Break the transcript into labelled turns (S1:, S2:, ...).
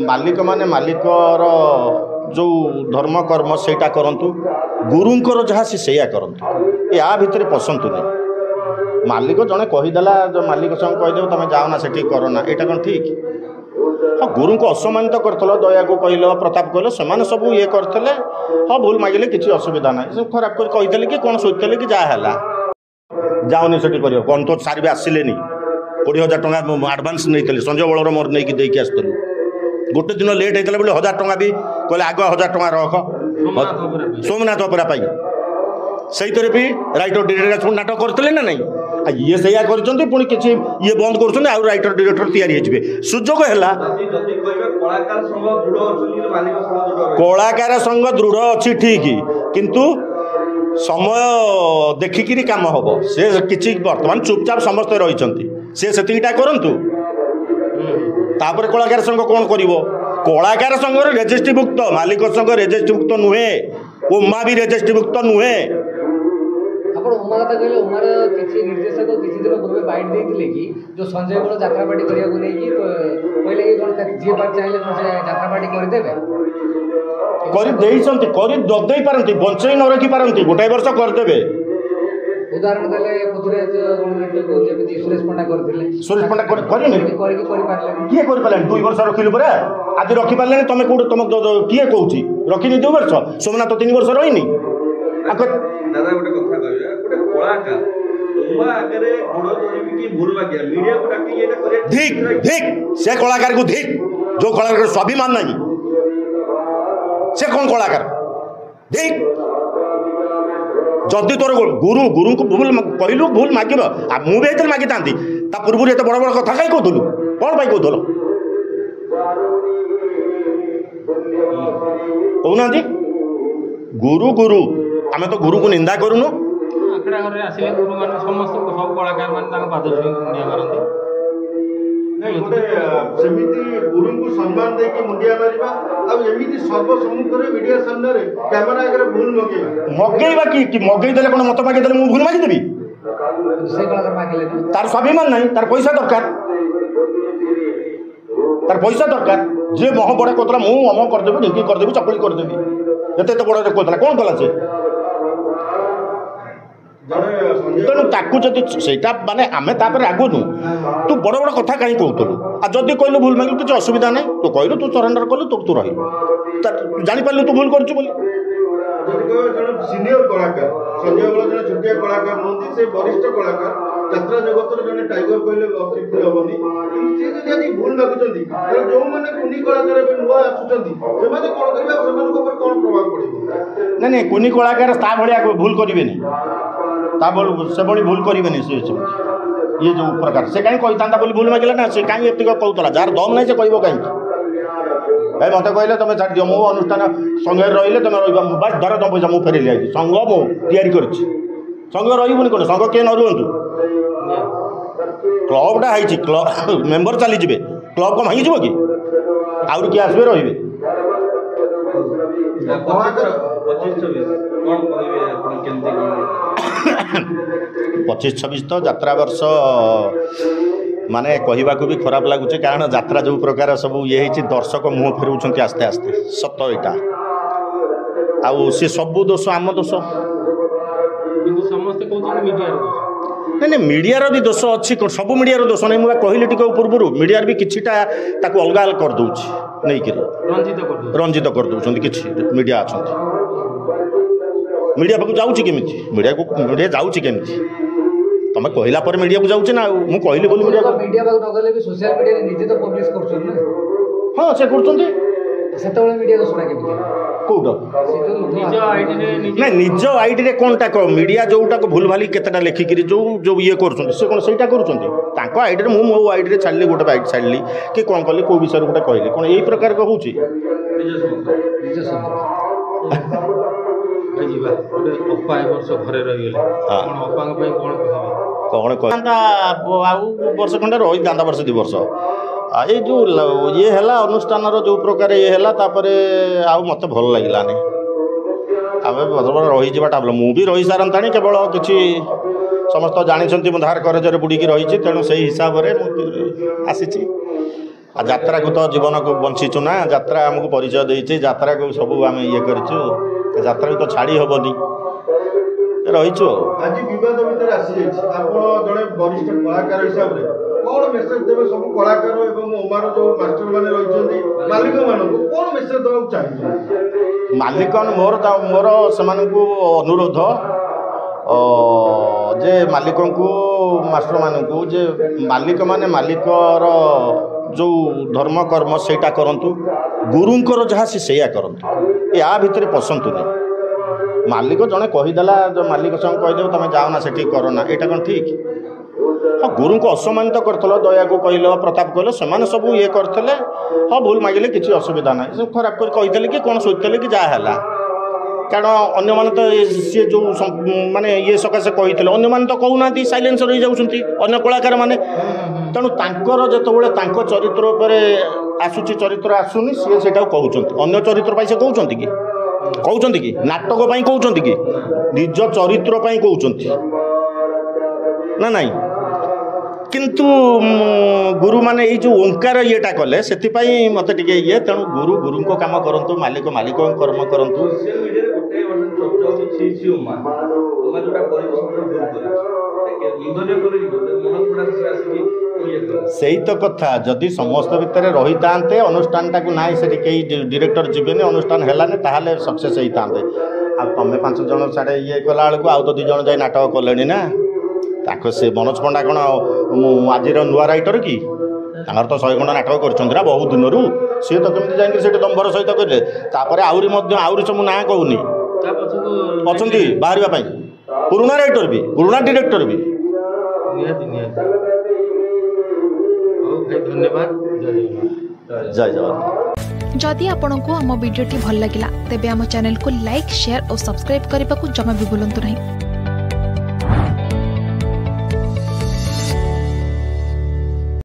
S1: मालिक माने मालिकर जो धर्म कर्म सेटा करंतु गुरुंकर जहाँ से सेया करंतु या भितर पसंद नहीं मालिक जड़े कहीदेला जो मालिक संग कहीदेव तुम जाओ ना सेठी कर ना यहाँ कौन ठीक हाँ गुरु को असम्मानित करथल दया को कहल प्रताप कहल से सब ये करते हाँ भूल मागिले किसी असुविधा ना सब खराब कर कहीदेले कि कौन सोचते कि जहाँ है जाओनी से कौन तो सारे आसिले 20,000 टଙ୍କା आडभांस नहीं संजय बलर मोर नहीं देकी आसलु गोटे दिन लेट होता बोले 1,000 टଙ୍କା भी कहले आग 1,000 टଙ୍କା रख सोमनाथ अपरा पाई से भी राइटर डायरेक्टर नाटक करते ना नहीं ये से पुणी किसी ये बंद कर राइटर डायरेक्टर तैयारी सुजोग है कलाकार संघ दृढ़ अच्छी ठीक किंतु समय देखिकी काम हम से किसी बर्तमान चुपचाप समस्ते रही सेटा करंतु तापर कलाकार संघ कौन कर कलाकार संघ रेजिस्ट्रीभुक्त मालिक संघ रेजिस्ट्रीभुक्त नुहे उमा भी रेजिस्ट्रीभुक्त नुहे
S2: उमा कथा कहले उमार किसी निर्देशक किसी दिन पूर्व बाइट देते कि जो संजय बल यात्रा पार्टी करने कहले कि कौन जी पार्टी चाहिए यात्रा पार्टी करदेवे
S1: कर पारती बंचई न रखी पारती गोटाए वर्ष करदेवे
S2: उदाहरण देले पुतुरे सुरेश पंडा करथिले
S1: सुरेश पंडा किए कर पारे 2 वर्ष रखिलु परा आज रखी पारे तुम कौट तुम किए कौन रखी 2 वर्ष सोमनाथ 3 वर्ष रही
S3: दादा गोटे कथा कहबे गोटे कलाकार तुम आगे गोड़ धरिबी कि भूल मागिया मीडिया को डाकी एटा करे
S1: ठीक ठीक से कलाकार को ठीक जो कलाकार स्वाभिमान नहीं से कौन कलाकार ठीक जदि तोर गुरु गुरु को भूल कहलु भूल मागिब आ मु भी मागी था पूर्व एत बड़ बड़ कथा कहीं कहलु कौन पाई कहल कहना गुरु गुरु आम तो गुरु को निंदा करूनु
S4: आखड़ा घर आसिले गुरु मान समस्त सब कलाकार मान पाद मुंडिया मारती
S3: नहीं गोटे सेमिति गुरु को सम्मान दे कि मुंडिया मारिबा आ एमिति सर्व सम्मुख रे मीडिया सामने रे कैमरा आगे भूल
S1: मगेबा कि मगेई देले कोन मत मागे देले मु भूल मागी देबी
S2: से कलाकार मागिले
S1: तार स्वाभिमान नहीं तार पैसा दरकार तार पैसा दरकार जे मोह बड़े कहला मु अम कर देबी ढिंकी कर देबी चपली कर देबी एते बड़ कहला कौन कला से तेणु ताकू जदि सेटा माने आमे तापर आगुनु तू बड़ बड़ कथा कहीं कहतलु आ जदि कहलु भूल मागिलु किसी असुविधा नहीं तू कहलु तू सरेंडर कलु तू रही जानी पारलु तू भूल करछु बोली
S3: सीनियर कलाकार संजय बल जन छोटिया कलाकार नहती से वरिष्ठ कलाकार यात्रा जगत जन टाइगर कहले अतिथि हेबनी से जदि भूल मागुचंदी जो माने कुनी कलाकार बे नुआ आछुचंदी से माने कोन करबे से माने ऊपर कोन प्रभाव पड़िबो
S1: नहीं नहीं कुनी कलाकार ता भलिया भूल करिवेनी से बड़ी भूल करेंगे से ये जो प्रकार से कहीं कही था बोली भूल मागिला ना से कहीं एतिक कहला जार दम नहीं से कह कहीं भाई मत कहले तुम छाड़ दियो मो अनुष्ठान संघ रही तुम रही बस धर तुम पैसा मुझे फेर आई संघ मु तैयारी कर संघ रही कौन संघ किए न रुहतु क्लबटा है क्लब मेम्बर चली जाए क्लब को भांगी कि आउर किए आसबे रही 25-26 तो यात्रा वर्ष माने कहवा भी खराब लगुच कारण यात्रा जो प्रकार सब ये दर्शक मुह फेर आस्ते आस्ते सत यहाँ आउ सी सब दोष आम दोष नहीं नहीं मीडिया भी दोष अच्छी सब मीडिया दोष नहीं मुझे कहली टी पूर्व मीडिया भी किछिटा अलग अलग कर दूची नहीं रंजित कर दौरान किसी मीडिया अच्छा मीडिया पाक जाऊँगी केमी मीडिया जाऊँगी केमी तुम कहला पर मीडिया को जाऊँ ना मुझे कहली बोली
S2: मीडिया पाक न गले भी सोशल मीडिया निजे तो पब्लिश करछन ना
S1: हाँ से करछन
S2: सेतबेले मीडिया को सुना केमी
S1: कौट नहीं निज आईडी रे कौन टाक मीडिया जोटा को भूल भाली केतेटा लेखिकी जो जो ये कर आईडी मु मो आईडी छाड़ी गोटे आईडी छाड़ी कि कौन कली कौ विषय गोटे कहली कौन यही प्रकार कहूँ कौन कहता आउ वर्ष खंडे रही था वर्ष 2 वर्ष ये जो ये है अनुष्ठान जो प्रकार ये है आउ मत भल लगे आम रही जाटा भल मुझे रही सारंता केवल किसी समस्त जानते धार करजर बुड़ी रही तेणु से हिसाब से आसी आ यात्रा को तो जीवन को बंचीचु ना यात्रा आमको परिचय देती यात्रा को सब आम ये करूँ यात्रा को तो छाड़ी हेनी रहीचु।
S3: आज विवाद भितर आसी आपण जड़े वरिष्ठ कलाकार हिसाब से कौन मेसेज देवे सब कलाकार एवं ओमार जो मास्टर मैंने रही मालिक मान कौन मेसेज देवा चाहिए?
S1: मालिक मोर से अनुरोध जे मालिक को मास्टर मानू जे मालिक माने मालिकर जो धर्म कर्म सेटा करंतु गुरुंकर जहाँ से करंतु या भितर पसंतुनी मालिक जड़े कहीदेला जो मालिक संग कहीदेव तुम जाओ ना सेठी कर ना यहाँ कौन ठीक? हाँ गुरु को असम्मानित करल दया को कहल प्रताप कहल से सब ये करते हाँ भूल मागिले किसी असुविधा ना सब खराब कर कहीदेले कि कौन सोचते कि जहाँ है कारण अन्य माने तो सी जो माने ये सकाशे कही अन्य माने तो कहूना साइलेंस रही जाउछंती अन्य कलाकार माने तेणु तांकर जेतबेले तांको चरित्र उपरे आसुची चरित्र आसुनी सी सेटा कहउछंती अन्य चरित्र पाई से कहउछंती कि नाटक पाई कहउछंती कि निज चरित्र पाई कहउछंती ना नहीं किंतु गुरु माने ये जो ओंकार येटा कले से मत टे ये तेणु गुरु गुरु को काम करंतु मालिक मालिक कर्म करंतु। सही तो कथा जदि समस्त भितर रही था अनुष्ठान टाक ना से डायरेक्टर जीवेनि अनुष्ठान है ताहले सक्सेस होता आ तुम 5 जन साढ़े ये कला बेलू आउ तो 2 जन जाए नाटक कले ना ताक से मनोज पंडा कौन आज नुआ राइटर कि तो 100 खंड नाटक कर बहुत दिन रू सी तो कमी जाए दम्भर सहित करें तापर आहरी सब ना कहूनी अच्छा बाहर पुराणा राइटर भी पुराणा डायरेक्टर भी
S4: धन्यवाद
S1: जय जवान।
S5: जदि आपंक आम भिडी भल लगा तेब आम चैनल को लाइक शेयर और सब्सक्राइब करने को जमा भी भूलु नहीं।